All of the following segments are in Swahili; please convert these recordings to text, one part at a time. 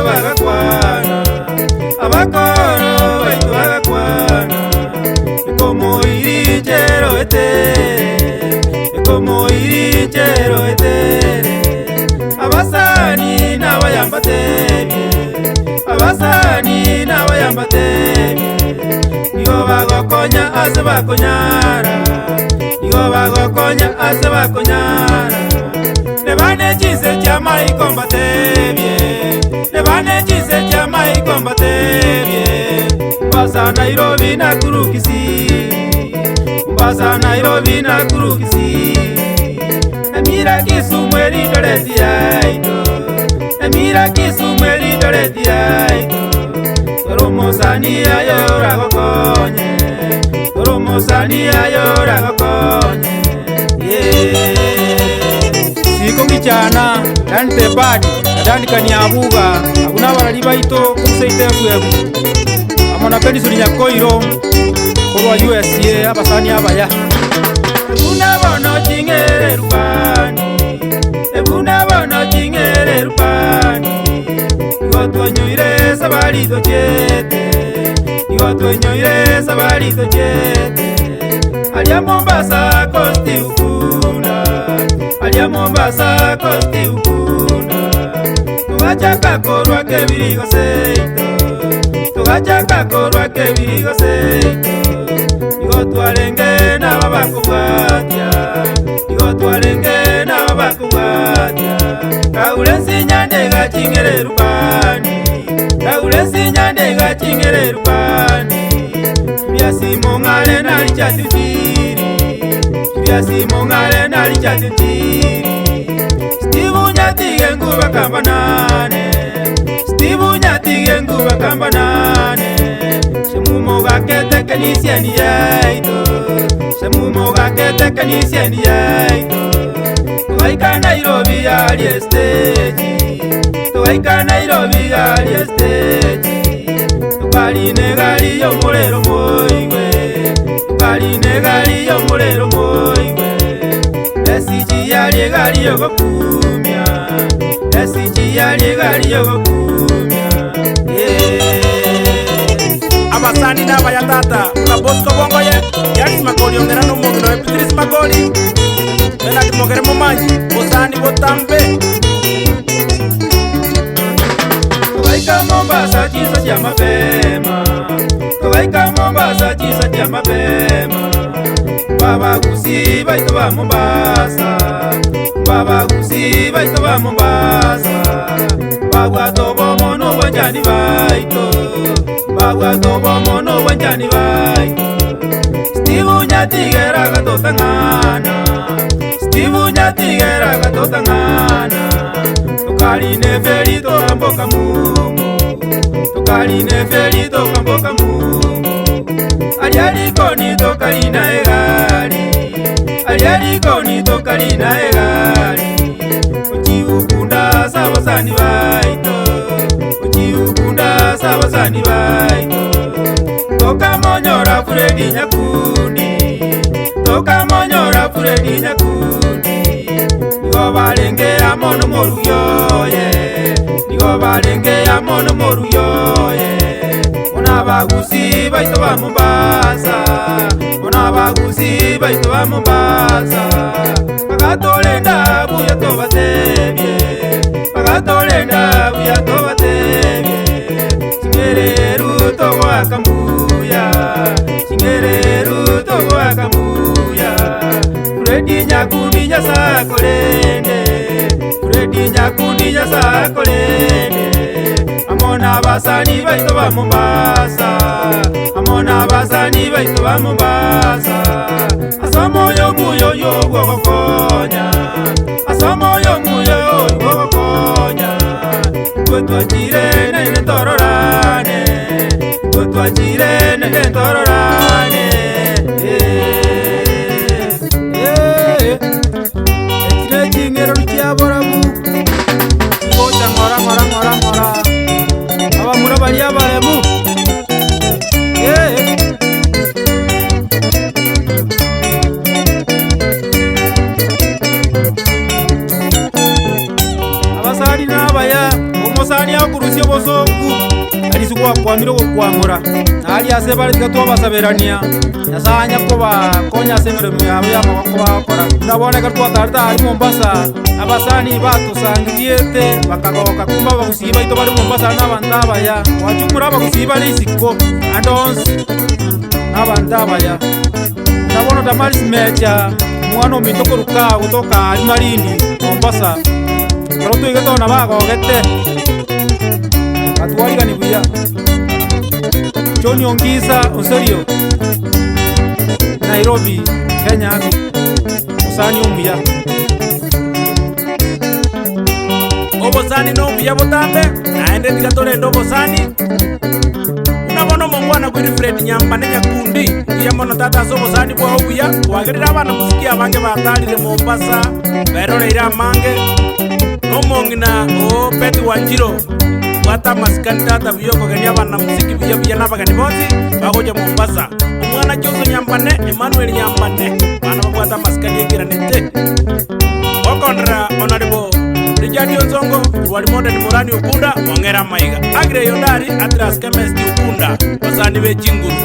bagakwana abakoro baitu bagakwana como irinchero etere como irinchero etere abasani n'abayambatebye abasani n'abayambatebye nigo bagokonya ase bakonyara nigo bagokonya ase bakonyara nebane chise cha maikombatebye nebane chise cha maikombatebye mbasa Nairobi na kurukisi mbasa Nairobi na kurukisi emira Kisumu eridoreti yaito emira Kisumu eridoreti yaito toromosani ayora gokonye toromosani ayora gokonye siko kichana dante badi adani kanyabuga abuna barali baito kuseite kwebu amona pendi sulinya koiro korwa USA abasani abaya ebuna bono chingere rupani ebuna bono chingere rupani igotonyuire sabalito chete igotonyuire sabalito chete alia Mombasa kosti ukunda alia Mombasa kosti ukunda tugachaka korwa kebirigo seito tugachaka korwa kebirigo seito igotwarenge n'ababakubwatia igotwarenge n'ababakubwatia kaulensi nyande gachingere rupani kaulensi nyande gachingere rupani byasimo ngale nali chatutiri byasimo ngale nali chatutiri Steve nyatige nguba kambanane Steve nyatige nguba kambanane Shemumo gakete kanisiani yaito Shemumo gakete kanisiani yaito Tuwaika Nairobi ali esteji Tuwaika Nairobi ali esteji Tukaline gali yo mulero moigwe Tukaline gali yo mulero moigwe Esiji yali gali yo gokumya Esiji yali gali yo gokumya abasani n'abayatata Bosco Bongoye Yaris Magoli ongera n'umugino Epitris Magoli Benadi Mogere Mumanyi Bosani Botambe Tuwaika Mombasa chiso cha mapema Tuwaika Mombasa chiso cha mapema Baba gusi baito ba Mombasa Baba gusi baito ba Mombasa Bagwa tobo mono wanjani baito Bagwa tobo mono wanjani baito Steve nyatigera gatotangana Steve nyatigera gatotangana Tukaline felito kamboka mumu Tukaline felito kamboka mumu Alialikoni tokalina egali Alialikoni tokalina egali Uchiukunda sabasani baito Uchiukunda sabasani baito Toka monyora Fredi Nyakundi Toka monyora Fredi Nyakundi Nigo balenge amono moruyoye Nigo balenge amono moruyoye Onabagusi baito ba Mombasa Onabagusi baito ba Mombasa Pagatolenda buya tobatebye Pagatolenda buya tobatebye Chingereru togo akambuya Chingereru togo akambuya Fredi Nyakundi nyasakolende Fredi Nyakundi nyasakolende Amona basani baito ba Mombasa Amona basani baito ba Mombasa Asamoyo muyo yo gogokonya Asamoyo muyo yo gogokonya Twatwachire nene tororane Twatwachire nene tororane Etine chingero luchiabora mu Kocha ngora ngora ngora ngora Abamura balia baremu Abasani n'abaya Omosani akurusye twakwamire gukwamura nari ase bari tiga twabasaberania nyasanya kuba konya semeremo yabo y'amaboko bakora ndaboneka twatarita ari Mombasa abasani batusangiye bakagoka kumba bagusiba ito bari Mombasa n'abantu abaya wachumura bagusiba risiko andonsi n'abantu abaya ndabona Damaris Mecha mwana omitoko ruka gutoka ari Marindi Mombasa Roto igatona bagogete atwariga ni buya Johnny Ongisa Onserio Nairobi Kenya Musani umuya Obosani no umuya botambe naende tigatore ndo Bosani unabono mongwana kuri Fred Nyambane Nyakundi iya mono tata so Bosani bwa umuya wagerera abana musiki abange batalire Mombasa berore ira mange no mongina o Peti Wanjiro wata maskani tata biyoko gani abana musiki biya nabagani bozi bagoje Mombasa umwana cyose Nyambane Emmanuel Nyambane bana bwata maskani yegiranete okondra onaribo Richard Onsongo wali modern morani ukunda mongera maiga agre yondari atras chemist ukunda basani be chinguru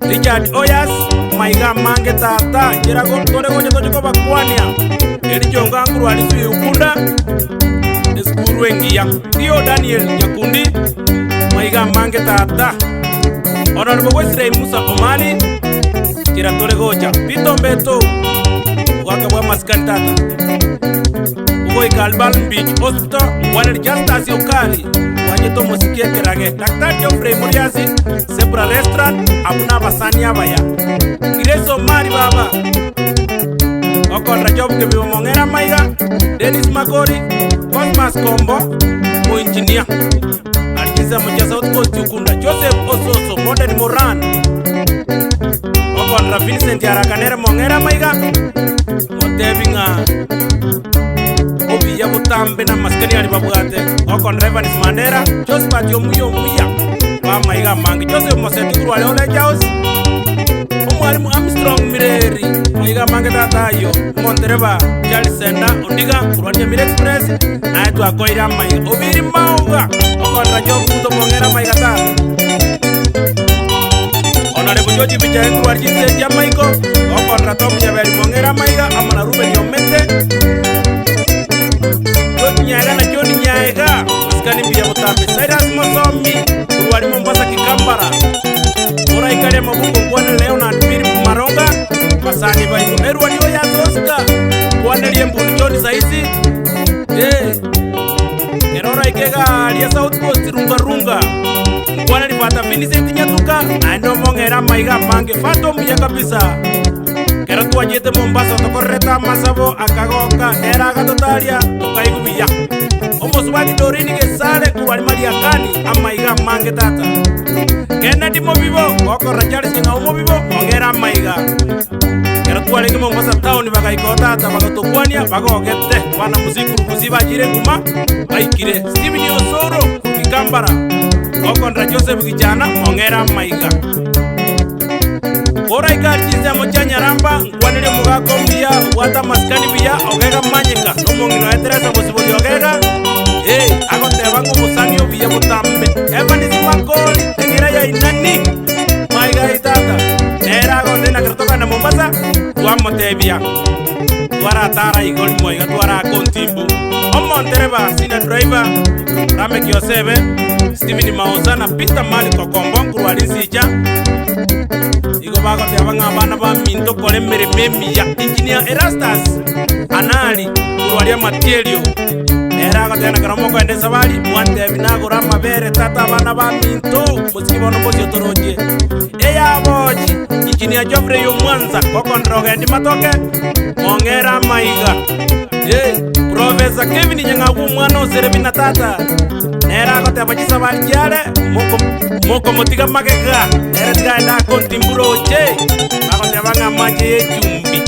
Richard Oyas maiga mange tata jirago tore goje ko bakwania eri jonga nguru ali su ukunda eskuru engia Tio Daniel Nyakundi maiga mange tata honorable Wesley Musa Omali jiratore goja Pito Mbeto wakabwa maskani tata Ugo Ikalbal Beach Hospital Waner Justice Okali Wanyeto Musikia Kerage Dr. Geoffrey Muriasi Zebra Restaurant Abuna Basani Abaya Ireso Mari Baba Okon Rajob Kebiwa Mongera Maiga Dennis Magori Cosmas Combo Mo Engineer Arjisa Moja South Coast Ukunda Joseph Ososo Modern Moran Okon Vincent Yarakanere Mongera Maiga Motevinga Obi ya butambe na maskani ali babwate okon Revanis Mandera Joseph Yomuya wa maiga mangi Joseph Moseti kuru wale ole jaos Omwalimu Armstrong Mireri maiga mangi tatayo Montereva Charles Senda Ondiga Kurwanya Mire Express na etu akoira maiga Obiri mauga okon Rajo Kuto Mongera maiga ta Honorable Joji Bichaye kuru warjise Jamaiko okon Ratom Nyabeli Mongera maiga Amana Ruben Yomete Nyaga na Joni Nyaga Maskani biya botambe Cyrus Mosomi Kuruwali Mombasa Kikambara Ora ikare mabungo Kwane Leonard Philip Maronga Masani baitu Erwani Oya Zoska Kwane liembuni Joni Saisi Erora ikega Alia South Coast Runga Kwane lipata Vincent Nyatuka Aendo Mongera Maiga Mange Fato Mbiya kabisa Kera tuwa jete Mombasa Tokoreta Masabo Akagoka Era Gatotalia Tukaigubia Omoswadi Dorini Gesale Kuwali Mariakani Amaiga Mange tata Kennedy Mobibo Oko Racharis Kinga Mobibo Mongera Maiga Kera tuwa lege Mombasa Town Bagaiko tata Bagatokuania Bagogete Wana muziku Kuziba jire kuma Baikire Steven Osoro Kikambara Oko Ndra Joseph Kijana Mongera Maiga Ora ikarjiza mochanya ramba Kwanele mugako mbia Wata maskani bia Ogega manyika Nomongino eteresa Musiboli ogega Ako tebango musanio bia botambe Evanis Magoli Tengira ya inani Maiga itata Nera ago nena kertoka na Mombasa Tua motebia Tuara tara igoli moiga Tuara kontimbu Omontereba Sina driver Rame Kiosebe Steven Maozana Peter Mali Kokombo Kurualinsija Igo bago te abanga abana ba minto kole mere memi ya engineer Erastus Anali Kurualia Material Era ko tena karamo ko ende sabali mwante binago rama bere tata abana ba minto musiki bono bosi otoroje Eya boji engineer Geoffrey yo Mwanza koko ndroga ndi matoke Mongera Maiga Professor Kevin Nyangabu mwana oserebina tata Nera ko te abajisa bali jale Moko motiga magega Nera tiga enda kontimburo oche Bako te abanga maje chumbi